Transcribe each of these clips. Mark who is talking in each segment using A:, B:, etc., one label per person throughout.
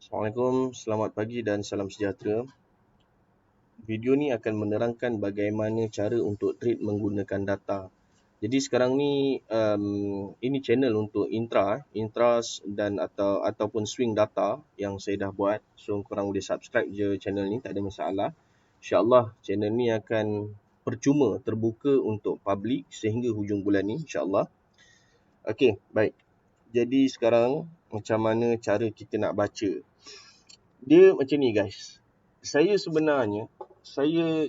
A: Assalamualaikum, selamat pagi dan salam sejahtera. Video ni akan menerangkan bagaimana cara untuk trade menggunakan data. Jadi sekarang ni ini channel untuk intras dan ataupun swing data yang saya dah buat. So korang boleh subscribe je channel ni, tak ada masalah. InsyaAllah channel ni akan percuma terbuka untuk public sehingga hujung bulan ni, insyaAllah. Okey, baik. Jadi sekarang macam mana cara kita nak baca? Dia macam ni guys. Saya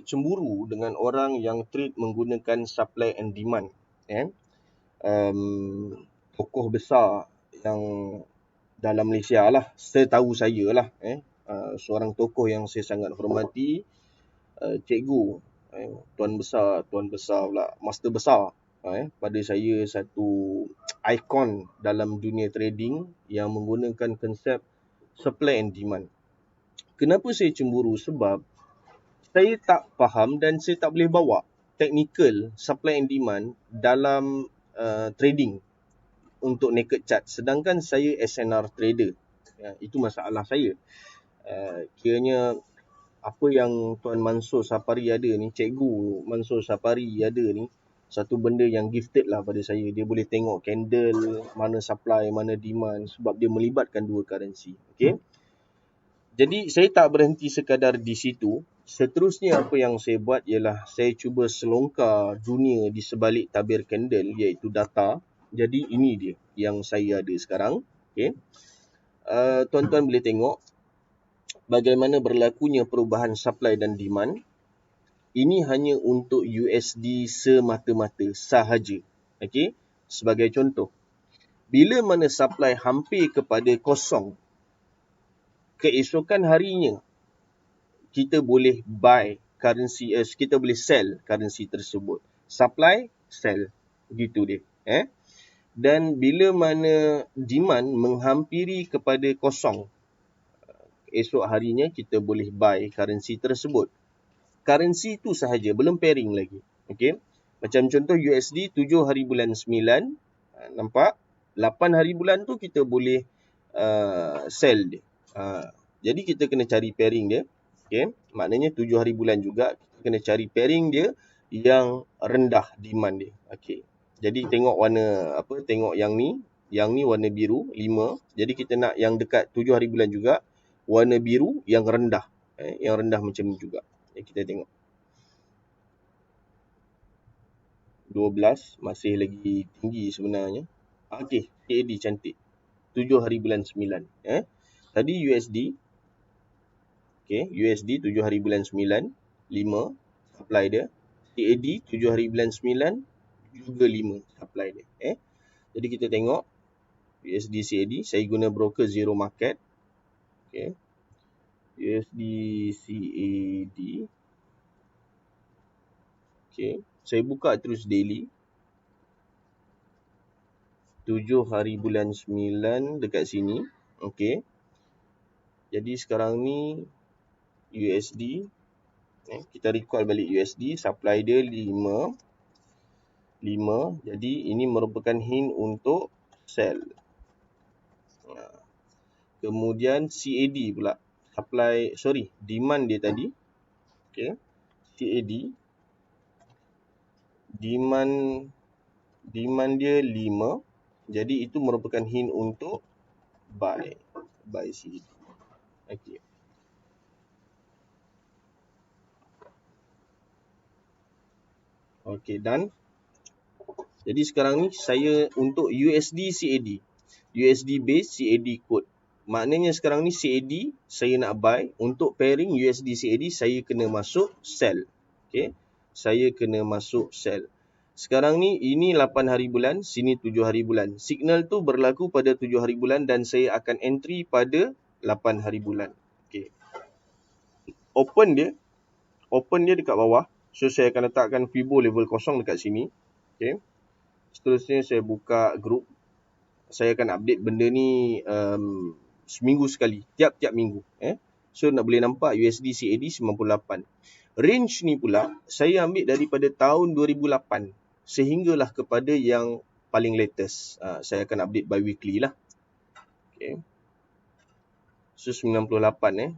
A: cemburu dengan orang yang trade menggunakan supply and demand. Tokoh besar yang dalam Malaysia lah, setahu saya lah. Seorang tokoh yang saya sangat hormati, cikgu, tuan besar pula, master besar. Pada saya satu ikon dalam dunia trading yang menggunakan konsep supply and demand. Kenapa saya cemburu? Sebab saya tak faham dan saya tak boleh bawa technical supply and demand dalam trading untuk naked chart. Sedangkan saya SNR trader. Itu masalah saya. Kiranya apa yang Tuan Mansur Sapari ada ni, Cikgu Mansur Sapari ada ni, satu benda yang gifted lah pada saya. Dia boleh tengok candle, mana supply, mana demand, sebab dia melibatkan dua currency. Okay? Jadi saya tak berhenti sekadar di situ. Seterusnya apa yang saya buat ialah saya cuba selongkar dunia di sebalik tabir candle, iaitu data. Jadi ini dia yang saya ada sekarang. Okay. Tuan-tuan boleh tengok bagaimana berlakunya perubahan supply dan demand. Ini hanya untuk USD semata-mata sahaja. Okay. Sebagai contoh, bila mana supply hampir kepada kosong, keesokan harinya kita boleh buy currency, kita boleh sell currency tersebut. Supply, sell. Begitu dia. Dan bila mana demand menghampiri kepada kosong, esok harinya kita boleh buy currency tersebut. Currency tu sahaja, belum pairing lagi. Okay? Macam contoh USD 7 hari bulan 9. Nampak? 8 hari bulan tu kita boleh sell dia. Jadi kita kena cari pairing dia. Okay? Maknanya 7 hari bulan juga kita kena cari pairing dia yang rendah demand dia. Okay. Jadi tengok warna apa? Tengok yang ni warna biru 5. Jadi kita nak yang dekat 7 hari bulan juga warna biru yang rendah. Yang rendah macam ni juga. Kita tengok 12 masih lagi tinggi sebenarnya. Okey, CAD cantik. 7 hari bulan 9. Tadi USD. Okey, USD 7 hari bulan 9, 5 supply dia. CAD 7 hari bulan 9 juga 5 supply dia. Jadi kita tengok USD CAD, saya guna broker Zero Market. Okey. USD CAD. Okey, saya buka terus daily. 7 hari bulan 9 dekat sini. Okey. Jadi sekarang ni USD, kita recall balik USD, supply dia 5. Jadi ini merupakan hint untuk sell. Kemudian CAD pula, demand dia tadi. Okey. CAD demand dia 5. Jadi itu merupakan hint untuk buy CAD. Okey. Okey, done. Jadi sekarang ni saya untuk USD CAD. USD base CAD code. Maknanya sekarang ni CAD saya nak buy. Untuk pairing USD CAD saya kena masuk sell. Okey. Saya kena masuk sell. Sekarang ni ini 8 hari bulan, sini 7 hari bulan. Signal tu berlaku pada 7 hari bulan dan saya akan entry pada 8 hari bulan. Okey. Open dia dekat bawah. So saya akan letakkan Fibo level 0 dekat sini. Okey. Seterusnya saya buka group. Saya akan update benda ni seminggu sekali, tiap-tiap minggu. So nak boleh nampak USD CAD 98. Range ni pula saya ambil daripada tahun 2008 sehinggalah kepada yang paling latest. Saya akan update bi-weekly lah. Okay. So 98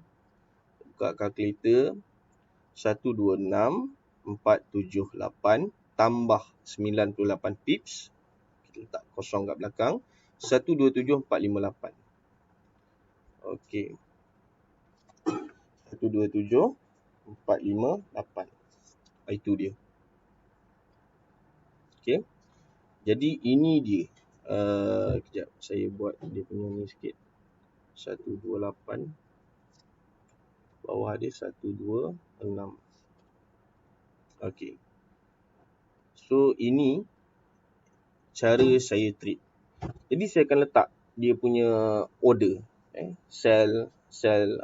A: buka kalkulator. 126,478 tambah 98 pips. Kita letak kosong kat belakang. 127,458. Okey. 127,458. Itu dia. Okey. Jadi ini dia. Kejap. Saya buat dia punya ni sikit. 128. Bawah dia 126. Okey. So ini cara saya treat. Jadi saya akan letak dia punya order. Sell.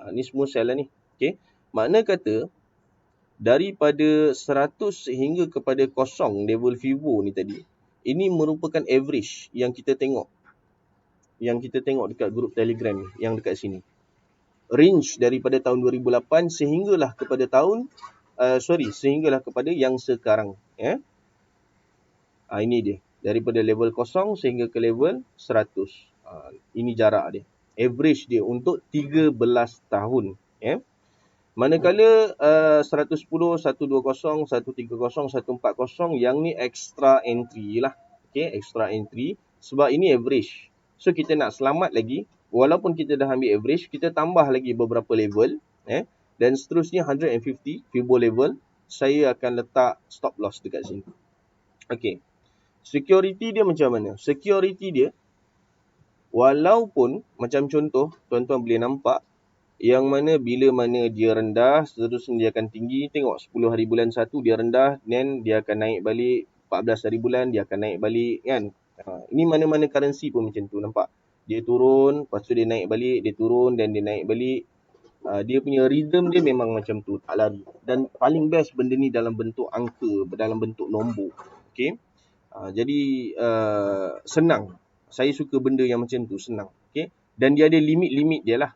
A: Ni semua sell lah ni. Okey. Makna kata daripada 100 sehingga kepada 0 level FIBO ni tadi. Ini merupakan average yang kita tengok. Yang kita tengok dekat grup Telegram ni. Yang dekat sini. Range daripada tahun 2008 sehinggalah kepada sehinggalah kepada yang sekarang. Ini dia. Daripada level 0 sehingga ke level 100. Ini jarak dia. Average dia untuk 13 tahun. Manakala 110, 120, 130, 140 yang ni extra entry lah. Okay, extra entry. Sebab ini average. So kita nak selamat lagi. Walaupun kita dah ambil average, kita tambah lagi beberapa level. Dan seterusnya 150 FIBO level. Saya akan letak stop loss dekat sini. Okay. Security dia macam mana? Security dia, walaupun macam contoh, tuan-tuan boleh nampak, yang mana bila mana dia rendah, seterusnya dia akan tinggi. Tengok 10 hari bulan 1 dia rendah, then dia akan naik balik. 14 hari bulan dia akan naik balik kan. Ini mana-mana currency pun macam tu, nampak. Dia turun, lepas tu dia naik balik, dia turun dan dia naik balik. Dia punya rhythm dia memang macam tu, tak lari. Dan paling best benda ni dalam bentuk angka, dalam bentuk nombor. Okay. Jadi senang. Saya suka benda yang macam tu, senang. Okay. Dan dia ada limit-limit dia lah.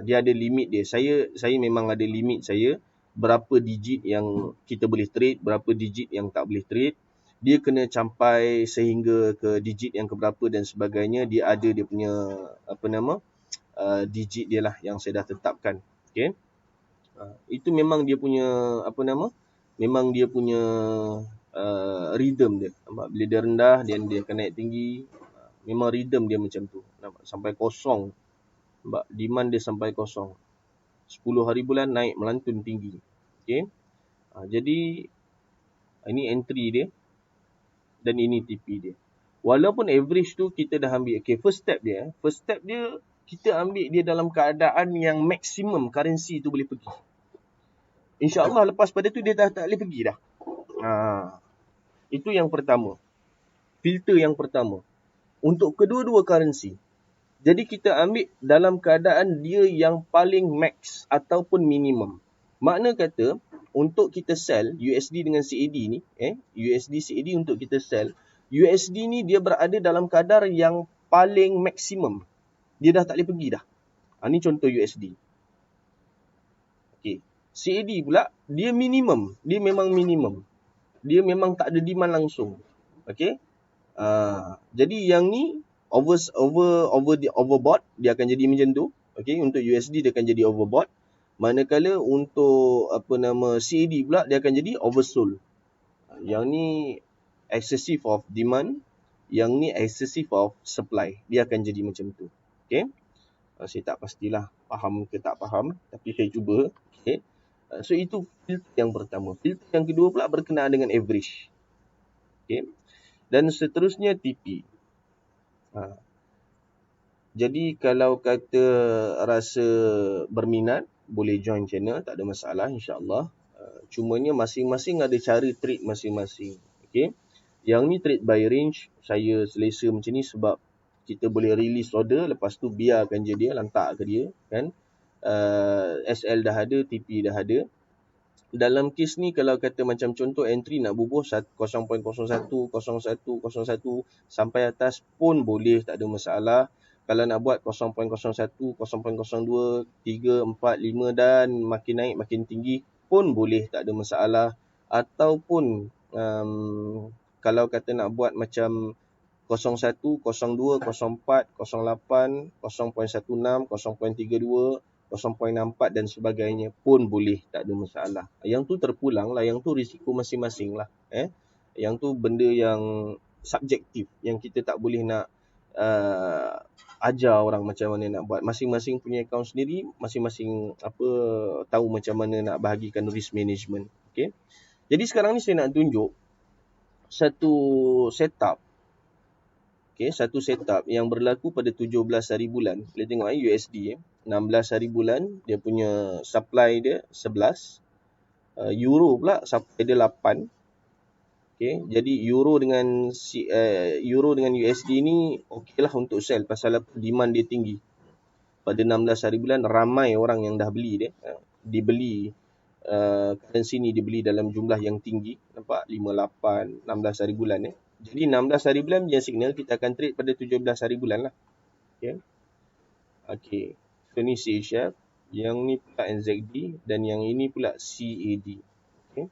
A: Dia ada limit dia. Saya memang ada limit saya. Berapa digit yang kita boleh trade, berapa digit yang tak boleh trade. Dia kena sampai sehingga ke digit yang keberapa dan sebagainya. Dia ada dia punya digit dia lah yang saya dah tetapkan. Okay. Itu memang dia punya memang dia punya rhythm dia. Bila dia rendah dia akan naik tinggi. Memang rhythm dia macam tu. Nampak? Sampai 0. Nampak? Demand dia sampai 0. 10 hari bulan naik melantun tinggi. Okay. Jadi ini entry dia dan ini TP dia. Walaupun average tu kita dah ambil. Okay, first step dia kita ambil dia dalam keadaan yang maksimum currency tu boleh pergi. InsyaAllah lepas pada tu dia dah tak boleh pergi dah. Itu yang pertama. Filter yang pertama. Untuk kedua-dua currency. Jadi kita ambil dalam keadaan dia yang paling max ataupun minimum. Makna kata untuk kita sell USD dengan CAD ni, USD CAD untuk kita sell, USD ni dia berada dalam kadar yang paling maksimum. Dia dah tak boleh pergi dah. Ni contoh USD. Okay. CAD pula dia minimum, dia memang minimum. Dia memang tak ada demand langsung. Okay. Jadi yang ni overbought, dia akan jadi macam tu. Okay, untuk USD dia akan jadi overbought. Manakala untuk CAD pula dia akan jadi oversold. Yang ni excessive of demand, yang ni excessive of supply. Dia akan jadi macam tu. Okay. Saya tak pastilah faham ke tak faham, tapi saya cuba. Okay. So itu filter yang pertama. Filter yang kedua pula berkenaan dengan average. Okay. Dan seterusnya TP. Jadi kalau kata rasa berminat, boleh join channel, tak ada masalah insyaAllah. Cumanya masing-masing ada cara trade masing-masing. Okay. Yang ni trade by range, saya selesa macam ni sebab kita boleh release order, lepas tu biarkan je dia, lantak ke dia. Kan? SL dah ada, TP dah ada. Dalam kes ni kalau kata macam contoh entry nak bubuh 0.01, 01, 01 sampai atas pun boleh, tak ada masalah. Kalau nak buat 0.01, 0.02, 3, 4, 5 dan makin naik makin tinggi pun boleh, tak ada masalah. Ataupun kalau kata nak buat macam 01, 02, 04, 08, 0.16, 0.32, 0.64 dan sebagainya pun boleh, tak ada masalah. Yang tu terpulang lah, yang tu risiko masing-masing lah. Yang tu benda yang subjektif, yang kita tak boleh nak ajar orang macam mana nak buat. Masing-masing punya akaun sendiri, masing-masing tahu macam mana nak bahagikan risk management. Okay. Jadi sekarang ni saya nak tunjuk satu setup. Okay, satu setup yang berlaku pada 17 hari bulan. Boleh tengok USD 16 hari bulan, dia punya supply dia 11. Euro pula supply dia 8. Okay, jadi euro dengan USD ni okeylah untuk sell pasal demand dia tinggi. Pada 16 hari bulan ramai orang yang dah beli dia. Dibeli currency ni dibeli dalam jumlah yang tinggi. Nampak 58 16 hari bulan Jadi 16 hari bulan punya signal kita akan trade pada 17 hari bulan lah. Okay. So ni CHF, yang ni pula NZD dan yang ini pula CAD. Okay.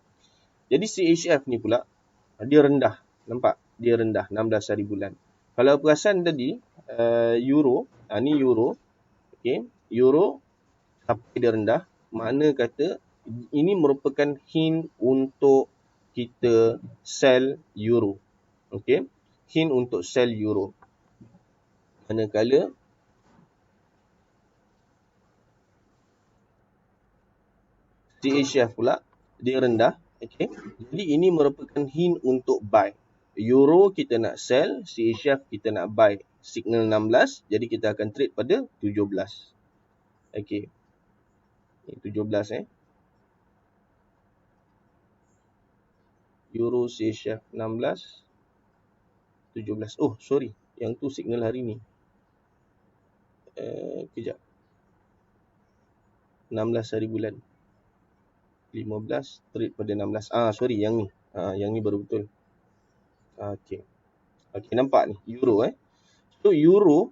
A: Jadi CHF ni pula dia rendah. Nampak? Dia rendah 16 hari bulan. Kalau perasan tadi euro, ni euro. Okay. Euro supply dia rendah. Makna kata ini merupakan hint untuk kita sell euro. Okay. Hint untuk sell euro. Manakala CHF pula dia rendah. Okay. Jadi ini merupakan hint untuk buy. Euro kita nak sell, CHF kita nak buy. Signal 16, jadi kita akan trade pada 17. Okay. 17 Euro CHF 16 17. Oh, sorry. Yang tu signal hari ni. Kejap. 16 hari bulan. 15 trade pada 16. Sorry, yang ni. Yang ni baru betul. Okay. Okay, nampak ni. Euro So, Euro.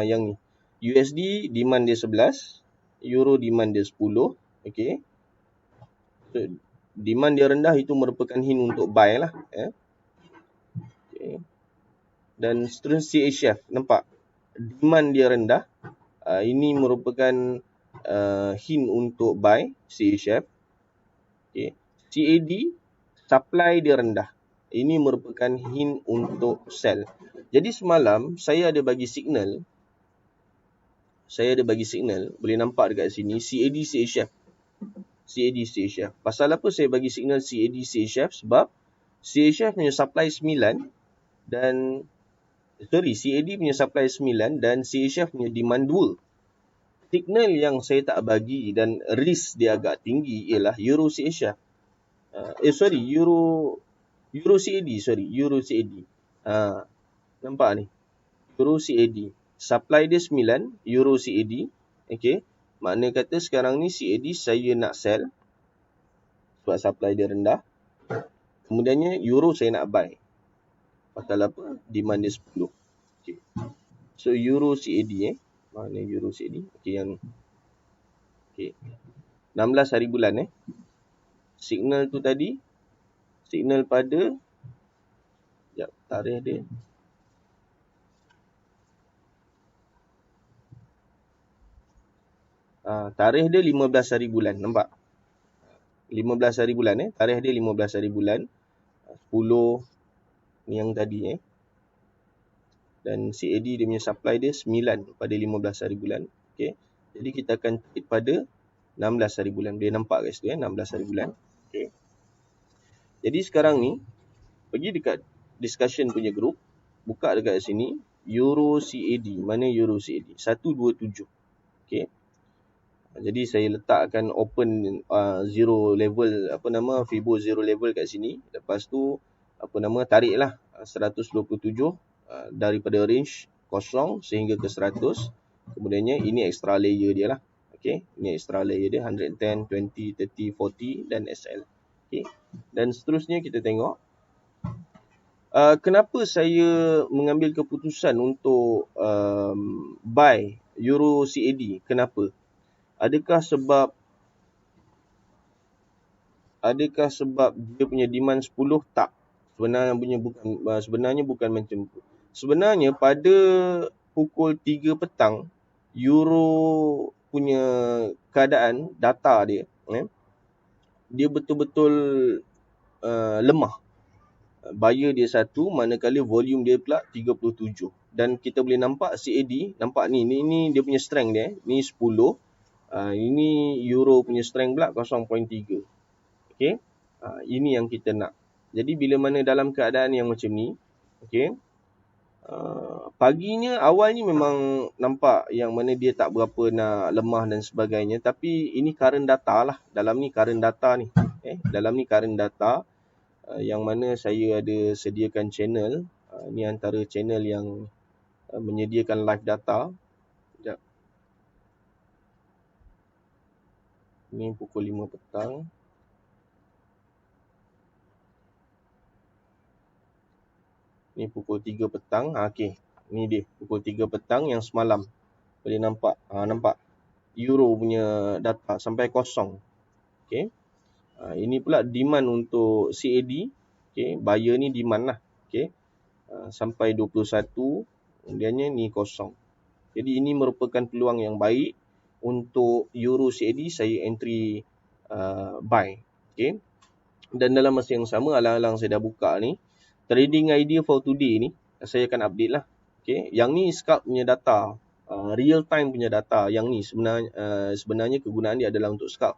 A: Yang ni. USD demand dia 11. Euro demand dia 10. Okay. So, demand dia rendah itu merupakan hint untuk buy lah. Okay. Dan seterusnya CHF. Nampak? Demand dia rendah. Ini merupakan hint untuk buy CHF. Okay. CAD supply dia rendah. Ini merupakan hint untuk sell. Jadi semalam saya ada bagi signal. Boleh nampak dekat sini CAD CHF. CAD CHF. Pasal apa saya bagi signal CAD CHF? Sebab CHF punya supply 9 dan CAD punya supply 9 dan CHF punya demand 2. Signal yang saya tak bagi dan risk dia agak tinggi ialah Euro CHF. Euro CAD. Nampak ni. Euro CAD. Supply dia 9, Euro CAD. Okay. Makna kata sekarang ni CAD saya nak sell. Sebab supply dia rendah. Kemudiannya Euro saya nak buy. Pasal apa? Demand dia 10. Okay. So Euro CAD Mana Euro CAD? Okay, yang ni. Okay. 16 hari bulan Signal tu tadi. Signal pada. Sekejap, tarikh dia. Tarikh dia 15 hari bulan. Nampak? 15 hari bulan Tarikh dia 15 hari bulan. 10 ni yang tadi Dan CAD dia punya supply dia 9 pada 15 hari bulan. Okay. Jadi kita akan trade pada 16 hari bulan. Dia nampak kat situ 16 hari bulan. Okay. Jadi sekarang ni pergi dekat discussion punya group, buka dekat sini Euro CAD. Mana Euro CAD? 127. Okay. Jadi saya letakkan open zero level, Fibo zero level kat sini. Lepas tu tariklah 127 daripada range kosong sehingga ke 100. Kemudiannya ini extra layer dia lah. Okay. Ini extra layer dia 110, 20, 30, 40 dan SL. Okay. Dan seterusnya kita tengok. Kenapa saya mengambil keputusan untuk buy Euro CAD? Kenapa? Adakah sebab dia punya demand 10? Tak. Sebenarnya bukan macam tu. Sebenarnya pada pukul 3 petang, euro punya keadaan data dia, dia betul-betul lemah. Buyer dia 1, manakala volume dia pula 37. Dan kita boleh nampak CAD, nampak ni dia punya strength dia, ni 10. Ini euro punya strength pula 0.3. Okey. Ini yang kita nak. Jadi bila mana dalam keadaan yang macam ni, okey, paginya awalnya memang nampak yang mana dia tak berapa nak lemah dan sebagainya, tapi ini current data lah. Dalam ni current data ni. Dalam ni current data yang mana saya ada sediakan channel. Ni antara channel yang menyediakan live data. Sekejap. Ni pukul 5 petang. Ni pukul 3 petang. Okey. Ni dia pukul 3 petang yang semalam. Boleh nampak. Nampak. Euro punya data sampai kosong. Okey. Ini pula demand untuk CAD. Okey. Buyer ni demand lah. Okey. Sampai 21. Kemudiannya ni kosong. Jadi ini merupakan peluang yang baik untuk euro CAD saya entry buy. Okey. Dan dalam masa yang sama, alang-alang saya dah buka ni, trading idea for today ni saya akan update lah. Okey, yang ni scalp punya data, real time punya data. Yang ni sebenarnya kegunaan dia adalah untuk scalp.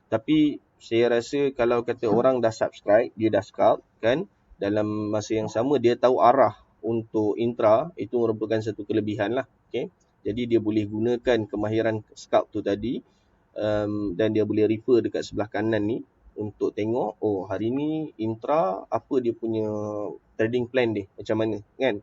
A: Tapi saya rasa kalau kata orang dah subscribe, dia dah scalp kan, dalam masa yang sama dia tahu arah untuk intra, itu merupakan satu kelebihan lah. Okey, jadi dia boleh gunakan kemahiran scalp tu tadi, dan dia boleh refer dekat sebelah kanan ni untuk tengok, hari ni intra apa dia punya trading plan dia, macam mana kan.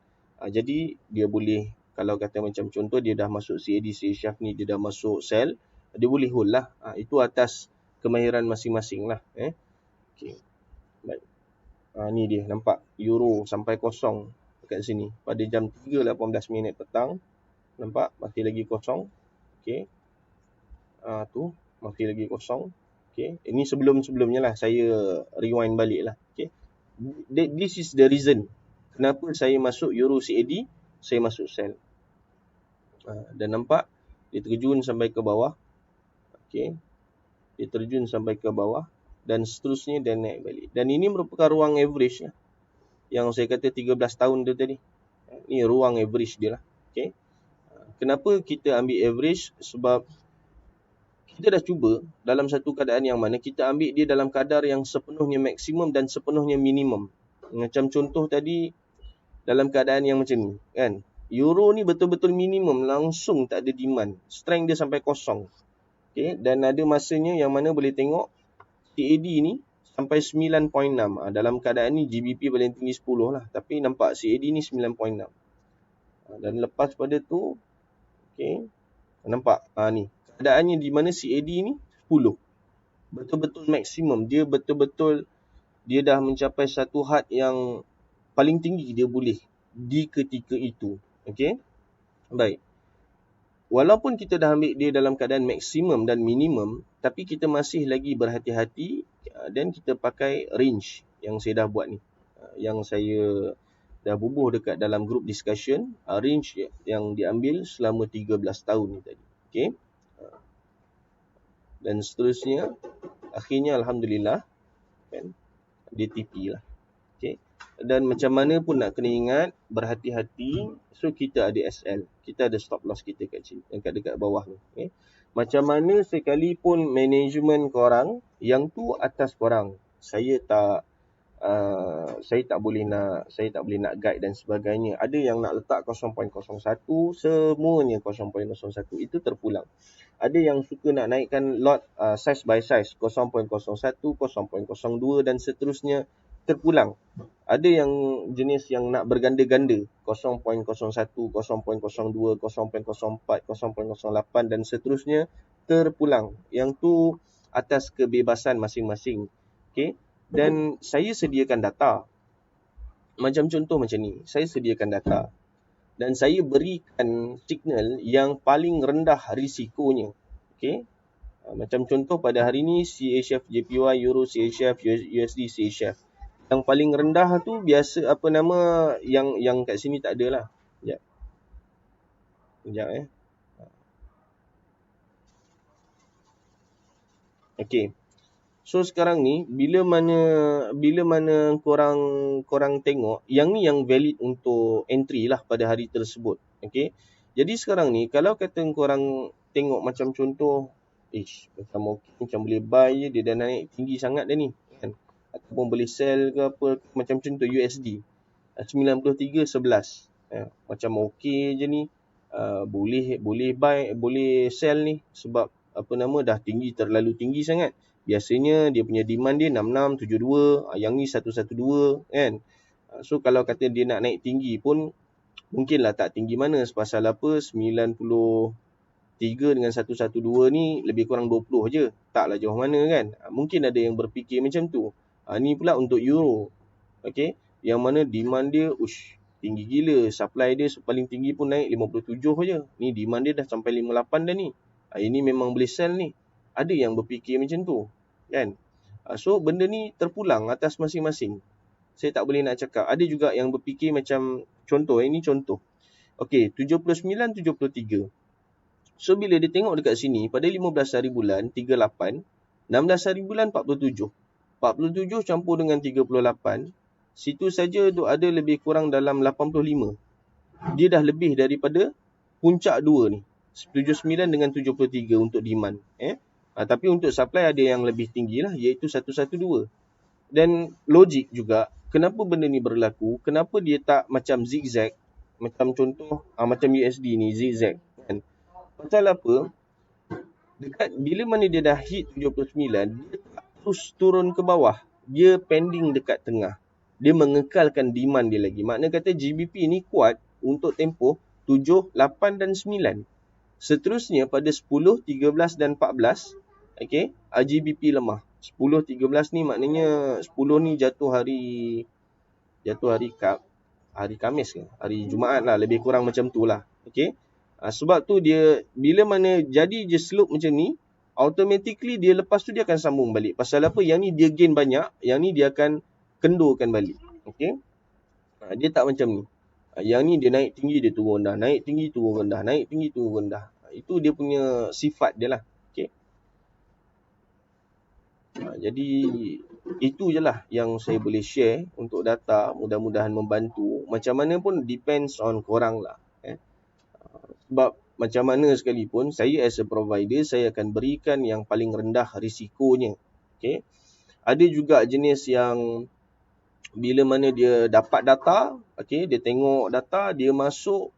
A: Jadi dia boleh, kalau kata macam contoh dia dah masuk CAD C-sharp ni, dia dah masuk sell, dia boleh hold lah. Itu atas kemahiran masing-masing lah. Okay. Baik. Ni dia nampak euro sampai kosong dekat sini pada jam 3.18 petang. Nampak masih lagi kosong. Okay. Tu masih lagi kosong. Okay. Ini sebelum-sebelumnya lah, saya rewind balik lah. Okay. This is the reason kenapa saya masuk euro CAD, saya masuk sell. Dan nampak dia terjun sampai ke bawah. Okay. Dia terjun sampai ke bawah dan seterusnya dan naik balik. Dan ini merupakan ruang average lah, yang saya kata 13 tahun tu tadi. Ini ruang average dia lah. Okay. Kenapa kita ambil average? Sebab kita dah cuba dalam satu keadaan yang mana kita ambil dia dalam kadar yang sepenuhnya maksimum dan sepenuhnya minimum. Macam contoh tadi, dalam keadaan yang macam ni kan, euro ni betul-betul minimum, langsung tak ada demand, strength dia sampai kosong. Okay. Dan ada masanya yang mana boleh tengok CAD ni sampai 9.6. Dalam keadaan ni GBP paling tinggi 10 lah, tapi nampak CAD ni 9.6. Dan lepas pada tu, okay, nampak ni keadaannya di mana CAD ni 10. Betul-betul maksimum. Dia betul-betul, dia dah mencapai satu had yang paling tinggi dia boleh di ketika itu. Okey. Baik. Walaupun kita dah ambil dia dalam keadaan maksimum dan minimum, tapi kita masih lagi berhati-hati dan kita pakai range yang saya dah buat ni. Yang saya dah bubuh dekat dalam group discussion, range yang diambil selama 13 tahun ni tadi. Okey. Dan seterusnya, akhirnya alhamdulillah kan, dia TP lah. Okay. Dan macam mana pun nak kena ingat, berhati-hati. So kita ada SL, kita ada stop loss kita kat sini, dekat bawah ni. Okay. Macam mana sekalipun management korang, yang tu atas korang. Saya tak boleh nak guide dan sebagainya. Ada yang nak letak 0.01, semuanya 0.01, itu terpulang. Ada yang suka nak naikkan lot size by size, 0.01, 0.02 dan seterusnya, terpulang. Ada yang jenis yang nak berganda-ganda, 0.01, 0.02, 0.04, 0.08 dan seterusnya, terpulang. Yang tu atas kebebasan masing-masing. Okay. Dan saya sediakan data. Macam contoh macam ni, saya sediakan data. Dan saya berikan signal yang paling rendah risikonya. Okay. Macam contoh pada hari ni, CHF JPY, Euro CHF, USD CHF. Yang paling rendah tu biasa apa nama yang kat sini tak ada lah. Sekejap Okey. So sekarang ni bila mana korang tengok yang ni yang valid untuk entry lah pada hari tersebut. Okey. Jadi sekarang ni kalau kata korang tengok macam contoh macam boleh buy je, dia dah naik tinggi sangat dah ni kan. Ataupun boleh sell ke apa, macam contoh USD 93.11. Macam okey je ni. Boleh buy, boleh sell ni sebab apa nama dah terlalu tinggi sangat. Biasanya dia punya demand dia 66, 72, yang ni 112 kan. So kalau kata dia nak naik tinggi pun mungkinlah tak tinggi mana, sepasal apa 93 dengan 112 ni lebih kurang 20 je. Taklah jauh mana kan. Mungkin ada yang berfikir macam tu. Ni pula untuk euro. Okey, yang mana demand dia tinggi gila, supply dia paling tinggi pun naik 57 je. Ni demand dia dah sampai 58 dah ni. Ini memang boleh sell ni. Ada yang berfikir macam tu kan. So benda ni terpulang atas masing-masing. Saya tak boleh nak cakap. Ada juga yang berfikir macam contoh, ini contoh. Okey, 79 73. So bila dia tengok dekat sini pada 15 hari bulan 38, 16 hari bulan 47. 47 campur dengan 38, situ saja tu ada lebih kurang dalam 85. Dia dah lebih daripada puncak 2 ni. 79 dengan 73 untuk demand. Tapi untuk supply ada yang lebih tinggi lah, iaitu 112. Dan logik juga, kenapa benda ni berlaku, kenapa dia tak macam zigzag, macam contoh, macam USD ni, zigzag. Kan? Pasal apa? Bila mana dia dah hit 79, dia tak terus turun ke bawah. Dia pending dekat tengah. Dia mengekalkan demand dia lagi. Makna kata GBP ni kuat untuk tempoh 7, 8 dan 9. Seterusnya pada 10, 13 dan 14, GBP lemah. 10, 13 ni maknanya 10 ni jatuh hari Khamis ke? Hari Jumaat lah, lebih kurang macam tu lah. Sebab tu dia bila mana jadi je slope macam ni, automatically dia lepas tu dia akan sambung balik. Pasal apa? Yang ni dia gain banyak, yang ni dia akan kendurkan balik. Dia tak macam ni. Yang ni dia naik tinggi dia turun rendah, naik tinggi turun rendah, naik tinggi turun rendah. Itu dia punya sifat dia lah. Jadi itu je lah yang saya boleh share untuk data. Mudah-mudahan membantu. Macam mana pun depends on korang lah. Sebab macam mana sekalipun, saya as a provider, saya akan berikan yang paling rendah risikonya. Ada juga jenis yang bila mana dia dapat data, dia tengok data, dia masuk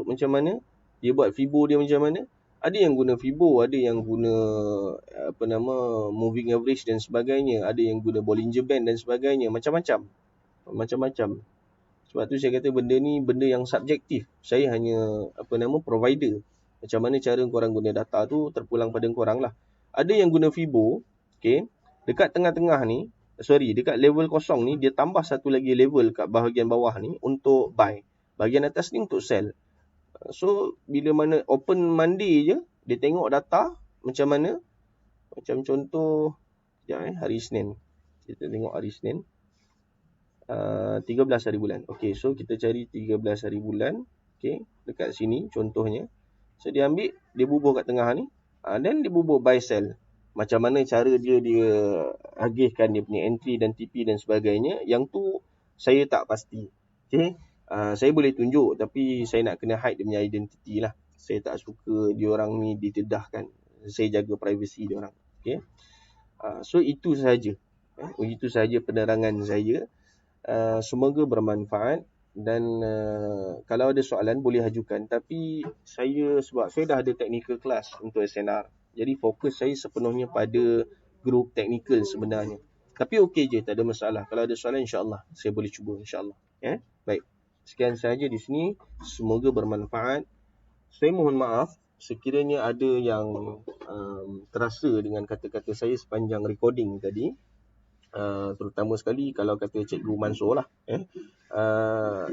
A: macam mana, dia buat FIBO dia macam mana. Ada yang guna FIBO, ada yang guna moving average dan sebagainya, ada yang guna Bollinger Band dan sebagainya, macam-macam. Sebab tu saya kata benda ni benda yang subjektif. Saya hanya provider. Macam mana cara korang guna data tu terpulang pada korang lah. Ada yang guna FIBO, dekat tengah-tengah ni, dekat level kosong ni, dia tambah satu lagi level kat bahagian bawah ni untuk buy. Bahagian atas ni untuk sell. So, bila mana open Monday je, dia tengok data macam mana. Macam contoh, hari Isnin. Kita tengok hari Isnin. 13 hari bulan. So kita cari 13 hari bulan. Dekat sini contohnya. So dia ambil, dia bubuh kat tengah ni. Dan dia bubuh buy sell. Macam mana cara dia agihkan dia punya entry dan TP dan sebagainya. Yang tu saya tak pasti. Saya boleh tunjuk, tapi saya nak kena hide dia punya identiti lah. Saya tak suka diorang ni ditedahkan. Saya jaga privacy diorang. So itu sahaja. Itu sahaja penerangan saya. Semoga bermanfaat. Dan kalau ada soalan boleh ajukan. Tapi sebab saya dah ada technical class untuk SNR, jadi fokus saya sepenuhnya pada grup technical sebenarnya. Tapi okey je, tak ada masalah. Kalau ada soalan, insyaAllah saya boleh cuba, insyaAllah. Baik, sekian sahaja di sini. Semoga bermanfaat. Saya mohon maaf sekiranya ada yang terasa dengan kata-kata saya sepanjang recording tadi. Terutama sekali kalau kata Cikgu Mansur lah.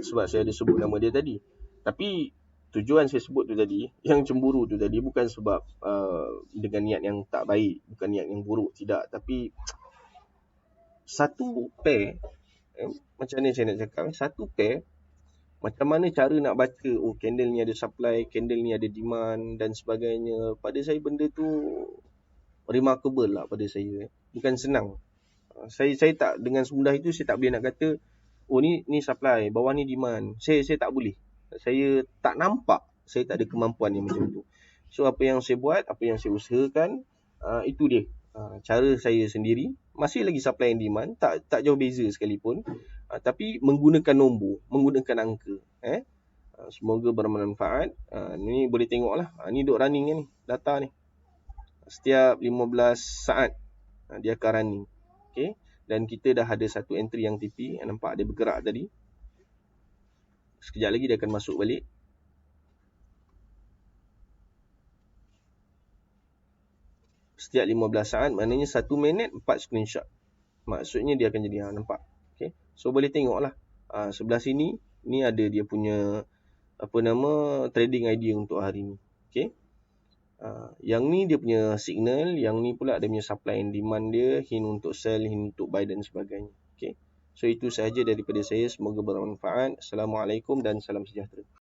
A: Sebab saya ada sebut nama dia tadi. Tapi tujuan saya sebut tu tadi, yang cemburu tu tadi, bukan sebab dengan niat yang tak baik, bukan niat yang buruk, tidak. Tapi satu pair Macam ni saya nak cakap, satu pair, macam mana cara nak baca, oh candle ni ada supply, candle ni ada demand dan sebagainya. Pada saya benda tu remarkable lah pada saya. Bukan senang. Saya tak, dengan semudah itu saya tak boleh nak kata, oh ni supply, bawah ni demand. Saya tak boleh. Saya tak nampak, saya tak ada kemampuan yang macam tu. So apa yang saya buat, apa yang saya usahakan, itu dia. Cara saya sendiri, masih lagi supply and demand, tak jauh beza sekalipun. Tapi menggunakan nombor, menggunakan angka. Semoga bermanfaat. Ni boleh tengok lah. Ni duk running ni, data ni. Setiap 15 saat dia akan running. Okay. Dan kita dah ada satu entry yang TP. Nampak dia bergerak tadi. Sekejap lagi dia akan masuk balik. Setiap 15 saat, maknanya 1 minit 4 screenshot. Maksudnya dia akan jadi, nampak. Okay. So boleh tengok lah. Sebelah sini, ni ada dia punya trading idea untuk hari ni. Okay. Yang ni dia punya signal, yang ni pula dia punya supply and demand dia, hint untuk sell, hint untuk buy dan sebagainya. Okay. So itu sahaja daripada saya, semoga bermanfaat. Assalamualaikum dan salam sejahtera.